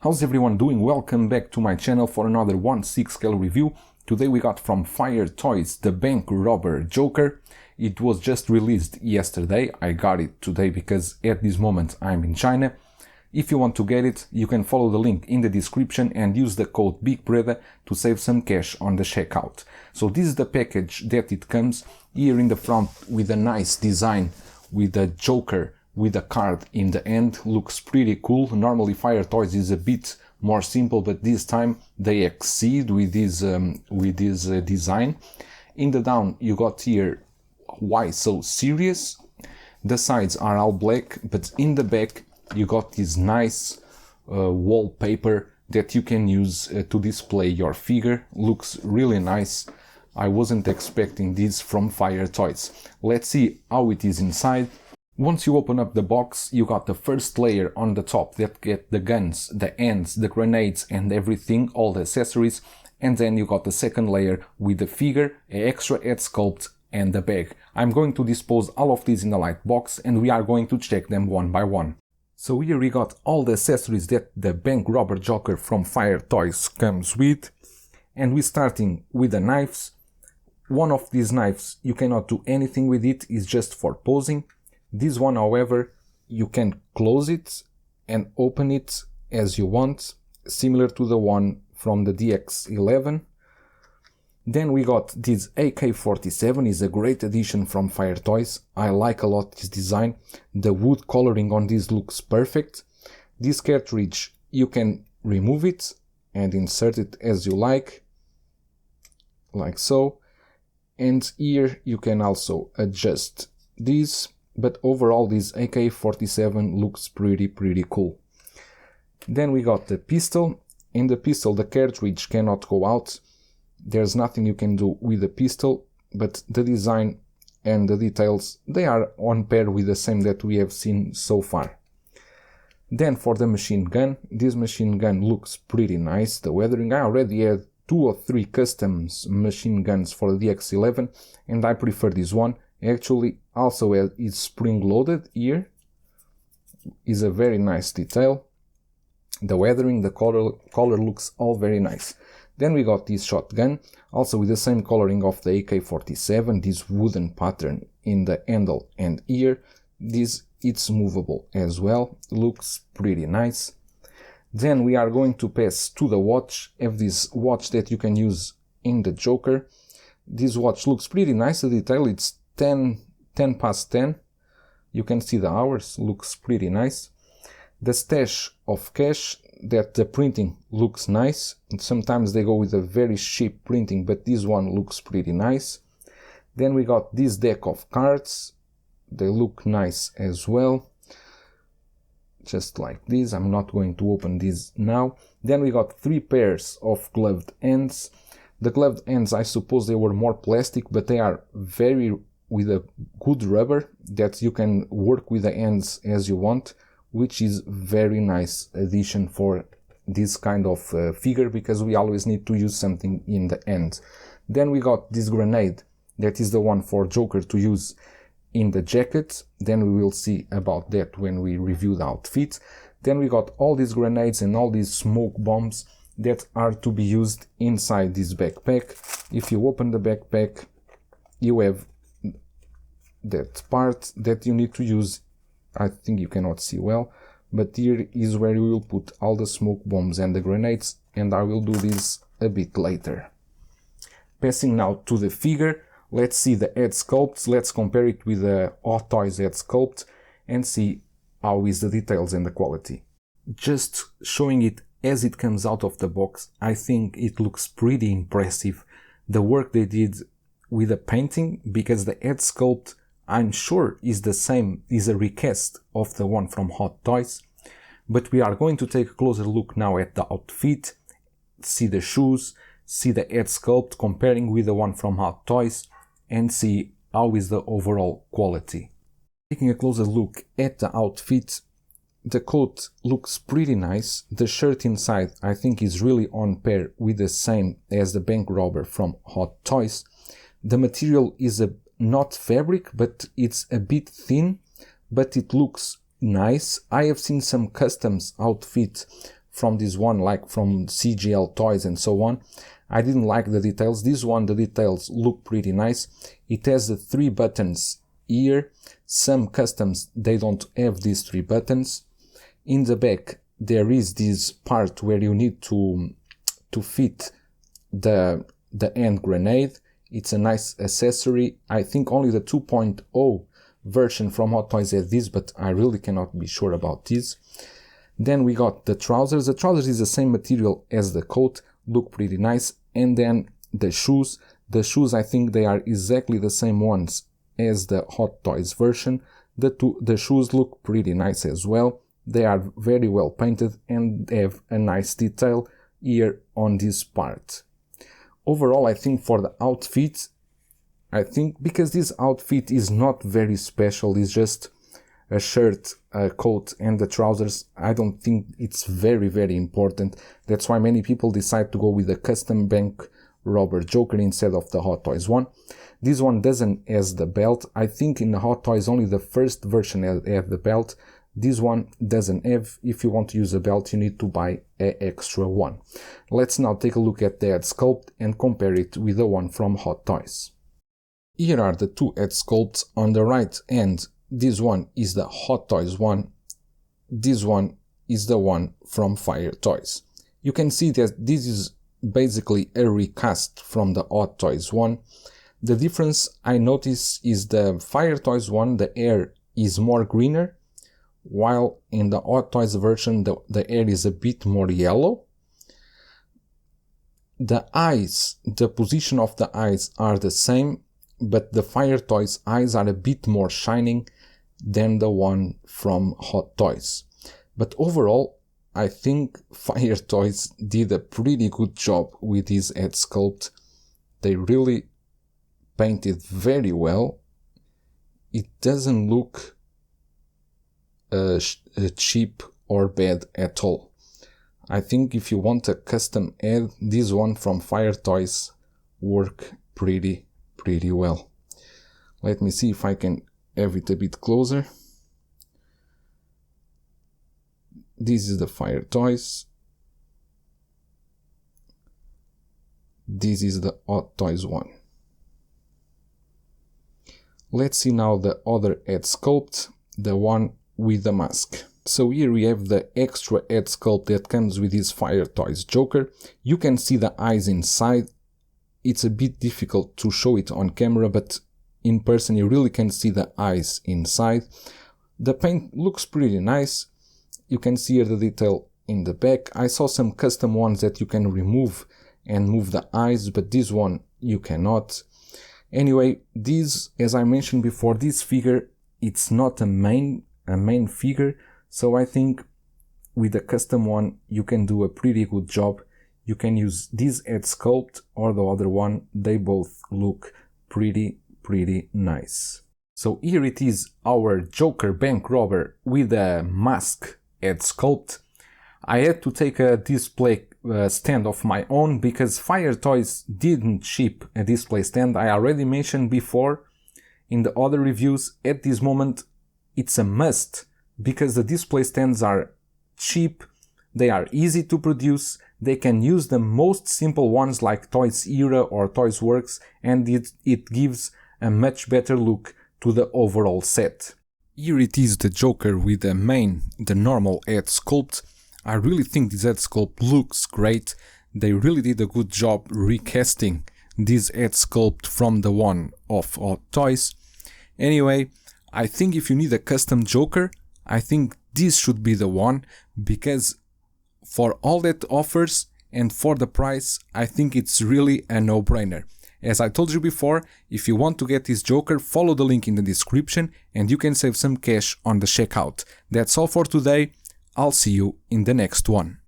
How's everyone doing? Welcome back to my channel for another 1/6 scale review. Today we got from Fire Toys the bank robber Joker. It was just released yesterday. I got it today because at this moment I'm in China. If you want to get it, you can follow the link in the description and use the code BigBreda to save some cash on the checkout. So this is the package that it comes here in the front with a nice design with a Joker with a card in the end. Looks pretty cool. Normally Fire Toys is a bit more simple, but this time they exceed with this design. In the down you got here why so serious. The sides are all black, but in the back you got this nice wallpaper that you can use to display your figure. Looks really nice. I wasn't expecting this from Fire Toys. Let's see how it is inside. Once you open up the box, you got the first layer on the top that get the guns, the ends, the grenades and everything, all the accessories. And then you got the second layer with the figure, an extra head sculpt and the bag. I'm going to dispose all of these in a light box and we are going to check them one by one. So here we got all the accessories that the bank robber Joker from Fire Toys comes with. And we're starting with the knives. One of these knives you cannot do anything with it, it's just for posing. This one, however, you can close it and open it as you want, similar to the one from the DX11. Then we got this AK-47, is a great addition from Fire Toys. I like a lot this design. The wood coloring on this looks perfect. This cartridge, you can remove it and insert it as you like so. And here you can also adjust these. But overall this AK-47 looks pretty cool. Then we got the pistol. In the pistol the cartridge cannot go out. There's nothing you can do with the pistol, but the design and the details, they are on par with the same that we have seen so far. Then for the machine gun, this machine gun looks pretty nice. The weathering, I already had 2 or 3 custom machine guns for the DX11 and I prefer this one. Actually also is spring loaded here, is a very nice detail. The weathering, the color looks all very nice. Then we got this shotgun, also with the same coloring of the AK-47, this wooden pattern in the handle and ear. It's movable as well, looks pretty nice. Then we are going to pass to the watch. Have this watch that you can use in the Joker. This watch looks pretty nice, the detail, it's 10 past 10. You can see the hours, looks pretty nice. The stash of cash, that the printing looks nice. Sometimes they go with a very cheap printing, but this one looks pretty nice. Then we got this deck of cards. They look nice as well. Just like this. I'm not going to open this now. Then we got 3 pairs of gloved ends. The gloved ends, I suppose they were more plastic, but they are with a good rubber that you can work with the ends as you want, which is very nice addition for this kind of figure, because we always need to use something in the end. Then we got this grenade, that is the one for Joker to use in the jacket. Then we will see about that when we review the outfit. Then we got all these grenades and all these smoke bombs that are to be used inside this backpack. If you open the backpack, you have that part that you need to use. I think you cannot see well, but here is where you will put all the smoke bombs and the grenades, and I will do this a bit later. Passing now to the figure, let's see the head sculpts. Let's compare it with the Hot Toys head sculpt and see how is the details and the quality. Just showing it as it comes out of the box, I think it looks pretty impressive. The work they did with the painting, because the head sculpt I'm sure is the same, is a recast of the one from Hot Toys. But we are going to take a closer look now at the outfit, see the shoes, see the head sculpt comparing with the one from Hot Toys, and see how is the overall quality. Taking a closer look at the outfit, the coat looks pretty nice. The shirt inside I think is really on par with the same as the bank robber from Hot Toys. The material is not fabric, but it's a bit thin, but it looks nice. I have seen some customs outfit from this one, like from CGL Toys and so on. I didn't like the details. This one, the details look pretty nice. It has the 3 buttons here. Some customs, they don't have these 3 buttons. In the back, there is this part where you need to fit the hand grenade. It's a nice accessory. I think only the 2.0 version from Hot Toys has this, but I really cannot be sure about this. Then we got the trousers. The trousers is the same material as the coat, look pretty nice. And then the shoes. The shoes, I think they are exactly the same ones as the Hot Toys version. The shoes look pretty nice as well. They are very well painted and have a nice detail here on this part. Overall, I think for the outfit, I think because this outfit is not very special, it's just a shirt, a coat and the trousers, I don't think it's very important. That's why many people decide to go with the custom bank robber Joker instead of the Hot Toys one. This one doesn't have the belt. I think in the Hot Toys only the first version have the belt. This one doesn't have. If you want to use a belt, you need to buy an extra one. Let's now take a look at the head sculpt and compare it with the one from Hot Toys. Here are the 2 head sculpts. On the right hand, this one is the Hot Toys one. This one is the one from Fire Toys. You can see that this is basically a recast from the Hot Toys one. The difference I notice is the Fire Toys one, the hair is more greener, while in the Hot Toys version the hair is a bit more yellow. The eyes, the position of the eyes are the same, but the Fire Toys eyes are a bit more shining than the one from Hot Toys. But overall, I think Fire Toys did a pretty good job with this head sculpt. They really painted very well. It doesn't look cheap or bad at all. I think if you want a custom head, this one from Fire Toys work pretty well. Let me see if I can have it a bit closer. This is the Fire Toys. This is the Hot Toys one. Let's see now the other head sculpt, the one with the mask. So here we have the extra head sculpt that comes with this Fire Toys Joker. You can see the eyes inside. It's a bit difficult to show it on camera, but in person you really can see the eyes inside. The paint looks pretty nice. You can see here the detail in the back. I saw some custom ones that you can remove and move the eyes, but this one you cannot. Anyway, this, as I mentioned before, this figure, it's not a main figure, so I think with the custom one you can do a pretty good job. You can use this head sculpt or the other one, they both look pretty nice. So here it is, our Joker bank robber with a mask head sculpt. I had to take a display stand of my own because Fire Toys didn't ship a display stand. I already mentioned before in the other reviews, at this moment it's a must because the display stands are cheap, they are easy to produce, they can use the most simple ones like Toys Era or Toys Works, and it gives a much better look to the overall set. Here it is, the Joker with the normal head sculpt. I really think this head sculpt looks great. They really did a good job recasting this head sculpt from the one of Hot Toys. Anyway, I think if you need a custom Joker, I think this should be the one, because for all that offers and for the price, I think it's really a no-brainer. As I told you before, if you want to get this Joker, follow the link in the description and you can save some cash on the checkout. That's all for today. I'll see you in the next one.